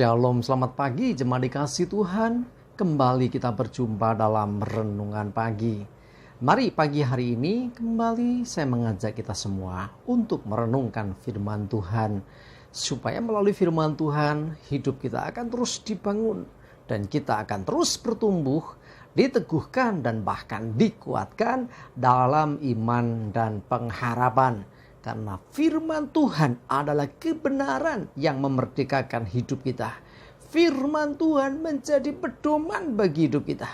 Shalom, selamat pagi jemaat dikasih Tuhan. Kembali kita berjumpa dalam renungan pagi. Mari pagi hari ini kembali saya mengajak kita semua untuk merenungkan firman Tuhan. Supaya melalui firman Tuhan hidup kita akan terus dibangun. Dan kita akan terus bertumbuh, diteguhkan dan bahkan dikuatkan dalam iman dan pengharapan. Karena firman Tuhan adalah kebenaran yang memerdekakan hidup kita. Firman Tuhan menjadi pedoman bagi hidup kita.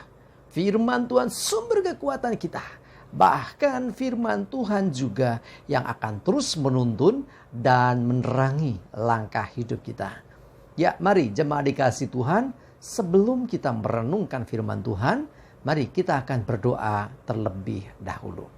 Firman Tuhan sumber kekuatan kita. Bahkan firman Tuhan juga yang akan terus menuntun dan menerangi langkah hidup kita. Ya, mari jemaat dikasih Tuhan, sebelum kita merenungkan firman Tuhan, mari kita akan berdoa terlebih dahulu.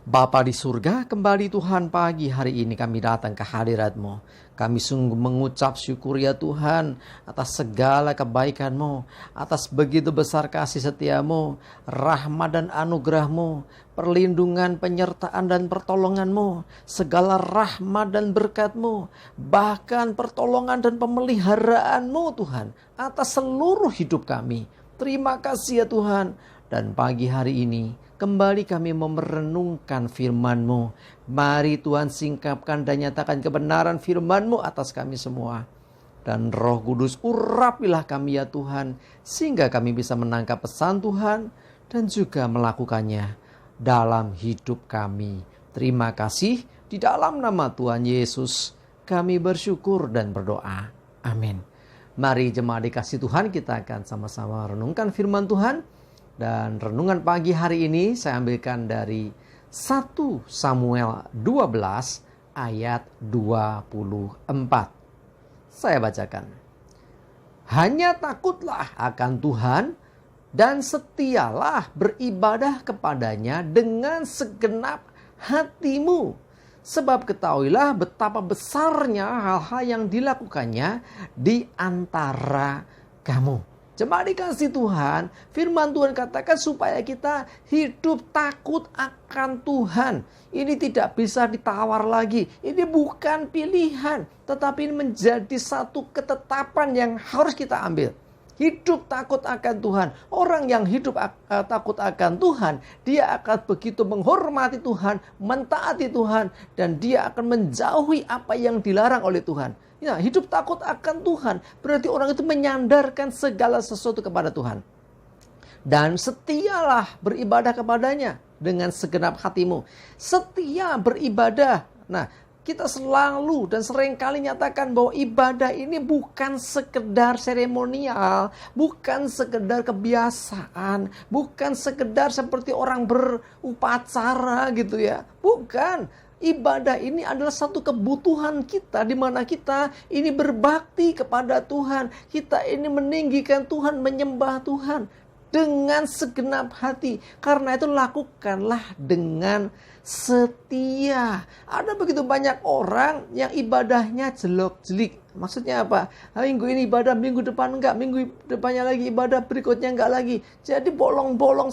Bapa di surga, kembali Tuhan pagi hari ini kami datang ke hadirat-Mu. Kami sungguh mengucap syukur ya Tuhan atas segala kebaikan-Mu, atas begitu besar kasih setia-Mu, rahmat dan anugerah-Mu, perlindungan, penyertaan dan pertolongan-Mu, segala rahmat dan berkat-Mu, bahkan pertolongan dan pemeliharaan-Mu Tuhan atas seluruh hidup kami. Terima kasih ya Tuhan. Dan pagi hari ini kembali kami merenungkan firman-Mu. Mari Tuhan singkapkan dan nyatakan kebenaran firman-Mu atas kami semua. Dan Roh Kudus urapilah kami ya Tuhan, sehingga kami bisa menangkap pesan Tuhan dan juga melakukannya dalam hidup kami. Terima kasih, di dalam nama Tuhan Yesus kami bersyukur dan berdoa. Amin. Mari jemaat dikasih Tuhan, kita akan sama-sama renungkan firman Tuhan. Dan renungan pagi hari ini saya ambilkan dari 1 Samuel 12 ayat 24. Saya bacakan. Hanya takutlah akan Tuhan dan setialah beribadah kepadanya dengan segenap hatimu. Sebab ketahuilah betapa besarnya hal-hal yang dilakukannya di antara kamu. Jemaat dikasih Tuhan, firman Tuhan katakan supaya kita hidup takut akan Tuhan. Ini tidak bisa ditawar lagi. Ini bukan pilihan, tetapi ini menjadi satu ketetapan yang harus kita ambil. Hidup takut akan Tuhan. Orang yang hidup takut akan Tuhan, dia akan begitu menghormati Tuhan, mentaati Tuhan, dan dia akan menjauhi apa yang dilarang oleh Tuhan. Ya, hidup takut akan Tuhan berarti orang itu menyandarkan segala sesuatu kepada Tuhan. Dan setialah beribadah kepadanya dengan segenap hatimu. Setia beribadah. Nah, kita selalu dan seringkali nyatakan bahwa ibadah ini bukan sekedar seremonial, bukan sekedar kebiasaan, bukan sekedar seperti orang berupacara gitu ya. Bukan. Ibadah ini adalah satu kebutuhan kita, di mana kita ini berbakti kepada Tuhan. Kita ini meninggikan Tuhan, menyembah Tuhan dengan segenap hati. Karena itu lakukanlah dengan setia. Ada begitu banyak orang yang ibadahnya jelok-jelik. Maksudnya apa? Minggu ini ibadah, minggu depan enggak, minggu depannya lagi ibadah, berikutnya enggak lagi. Jadi bolong-bolong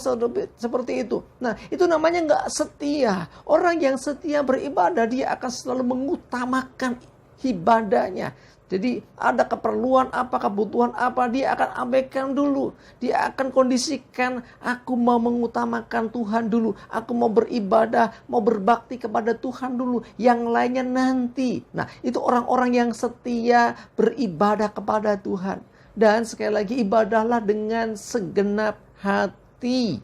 seperti itu. Nah, itu namanya enggak setia. Orang yang setia beribadah, dia akan selalu mengutamakan ibadahnya. Jadi ada keperluan apa, kebutuhan apa, dia akan abaikan dulu. Dia akan kondisikan, aku mau mengutamakan Tuhan dulu. Aku mau beribadah, mau berbakti kepada Tuhan dulu. Yang lainnya nanti. Nah, itu orang-orang yang setia beribadah kepada Tuhan. Dan sekali lagi ibadahlah dengan segenap hati.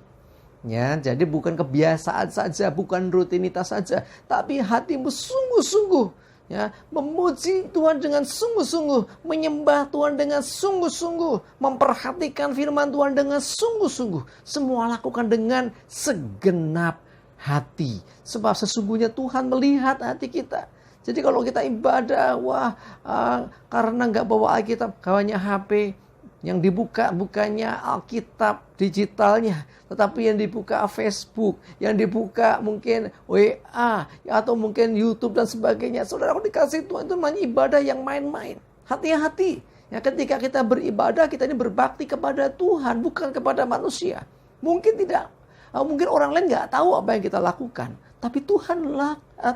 Ya, jadi bukan kebiasaan saja, bukan rutinitas saja. Tapi hatimu sungguh-sungguh. Ya, memuji Tuhan dengan sungguh-sungguh, menyembah Tuhan dengan sungguh-sungguh, memperhatikan firman Tuhan dengan sungguh-sungguh. Semua lakukan dengan segenap hati. Sebab sesungguhnya Tuhan melihat hati kita. Jadi kalau kita ibadah, karena nggak bawa Alkitab, hanya HP, yang dibuka bukannya Alkitab digitalnya, tetapi yang dibuka Facebook, yang dibuka mungkin WA, atau mungkin YouTube dan sebagainya. Saudara, aku dikasih Tuhan itu namanya ibadah yang main-main. Hati-hati. Ya, ketika kita beribadah, kita ini berbakti kepada Tuhan, bukan kepada manusia. Mungkin tidak. Mungkin orang lain nggak tahu apa yang kita lakukan. Tapi Tuhan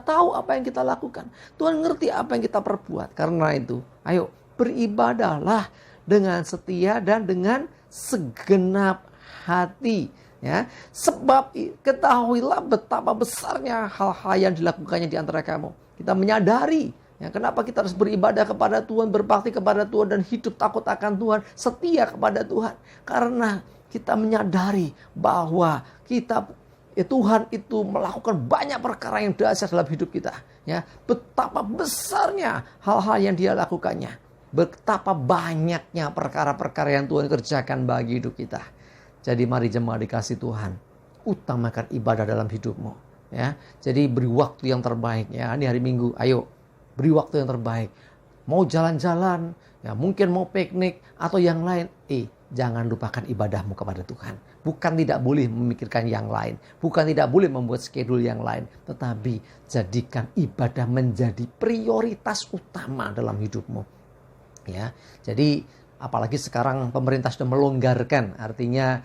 tahu apa yang kita lakukan. Tuhan ngerti apa yang kita perbuat. Karena itu, ayo beribadahlah dengan setia dan dengan segenap hati. Ya, sebab ketahuilah betapa besarnya hal-hal yang dilakukannya di antara kamu. Kita menyadari ya, kenapa kita harus beribadah kepada Tuhan, berbakti kepada Tuhan, dan hidup takut akan Tuhan, setia kepada Tuhan. Karena kita menyadari bahwa Tuhan itu melakukan banyak perkara yang dahsyat dalam hidup kita. Ya, betapa besarnya hal-hal yang Dia lakukannya. Betapa banyaknya perkara-perkara yang Tuhan kerjakan bagi hidup kita. Jadi mari jemaat dikasih Tuhan, utamakan ibadah dalam hidupmu. Ya, jadi beri waktu yang terbaik. Ya, ini hari Minggu, ayo beri waktu yang terbaik. Mau jalan-jalan, ya mungkin mau piknik atau yang lain. Jangan lupakan ibadahmu kepada Tuhan. Bukan tidak boleh memikirkan yang lain, bukan tidak boleh membuat schedule yang lain, tetapi jadikan ibadah menjadi prioritas utama dalam hidupmu. Ya, jadi apalagi sekarang pemerintah sudah melonggarkan, artinya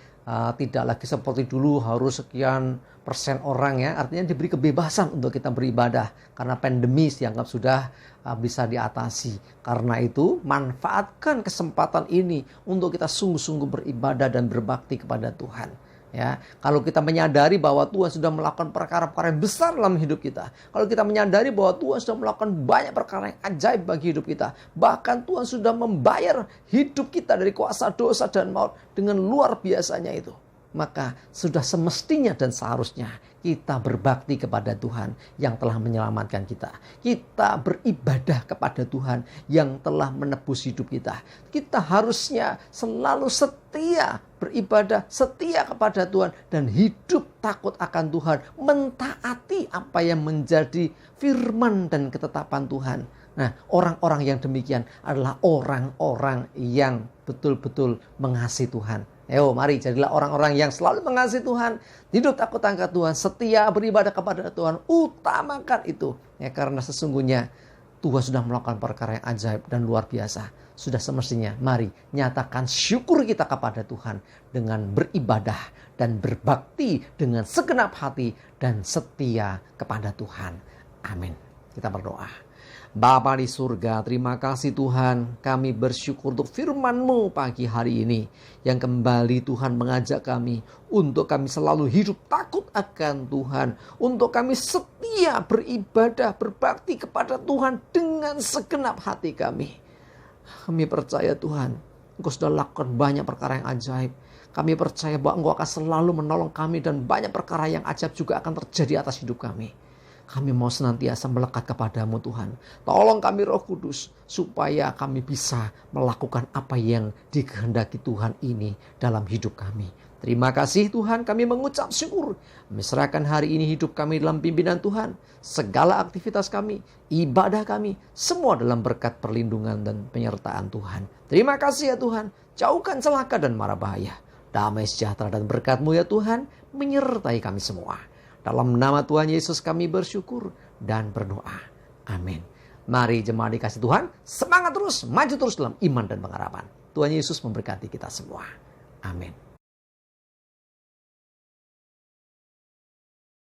tidak lagi seperti dulu harus sekian persen orang ya, artinya diberi kebebasan untuk kita beribadah karena pandemi dianggap sudah bisa diatasi. Karena itu manfaatkan kesempatan ini untuk kita sungguh-sungguh beribadah dan berbakti kepada Tuhan. Ya, kalau kita menyadari bahwa Tuhan sudah melakukan perkara-perkara yang besar dalam hidup kita, kalau kita menyadari bahwa Tuhan sudah melakukan banyak perkara yang ajaib bagi hidup kita, bahkan Tuhan sudah membayar hidup kita dari kuasa dosa dan maut dengan luar biasanya itu, maka sudah semestinya dan seharusnya kita berbakti kepada Tuhan yang telah menyelamatkan kita. Kita beribadah kepada Tuhan yang telah menebus hidup kita. Kita harusnya selalu setia beribadah, setia kepada Tuhan, dan hidup takut akan Tuhan, mentaati apa yang menjadi firman dan ketetapan Tuhan. Nah, orang-orang yang demikian adalah orang-orang yang betul-betul mengasihi Tuhan. Ayo mari jadilah orang-orang yang selalu mengasihi Tuhan, hidup takut akan Tuhan, setia beribadah kepada Tuhan. Utamakan itu ya, karena sesungguhnya Tuhan sudah melakukan perkara yang ajaib dan luar biasa. Sudah semestinya mari nyatakan syukur kita kepada Tuhan dengan beribadah dan berbakti dengan segenap hati dan setia kepada Tuhan. Amin. Kita berdoa. Bapa di surga, terima kasih Tuhan, kami bersyukur untuk firman-Mu pagi hari ini, yang kembali Tuhan mengajak kami untuk kami selalu hidup takut akan Tuhan, untuk kami setia beribadah, berbakti kepada Tuhan dengan segenap hati kami. Kami percaya Tuhan, Engkau sudah lakukan banyak perkara yang ajaib. Kami percaya bahwa Engkau akan selalu menolong kami dan banyak perkara yang ajaib juga akan terjadi atas hidup kami. Kami mau senantiasa melekat kepadamu Tuhan. Tolong kami Roh Kudus supaya kami bisa melakukan apa yang dikehendaki Tuhan ini dalam hidup kami. Terima kasih Tuhan, kami mengucap syukur. Menyerahkan hari ini hidup kami dalam pimpinan Tuhan. Segala aktivitas kami, ibadah kami, semua dalam berkat perlindungan dan penyertaan Tuhan. Terima kasih ya Tuhan, jauhkan celaka dan mara bahaya. Damai sejahtera dan berkat-Mu ya Tuhan, menyertai kami semua. Dalam nama Tuhan Yesus kami bersyukur dan berdoa. Amin. Mari jemaat dikasih Tuhan, semangat terus, maju terus dalam iman dan pengharapan. Tuhan Yesus memberkati kita semua. Amin.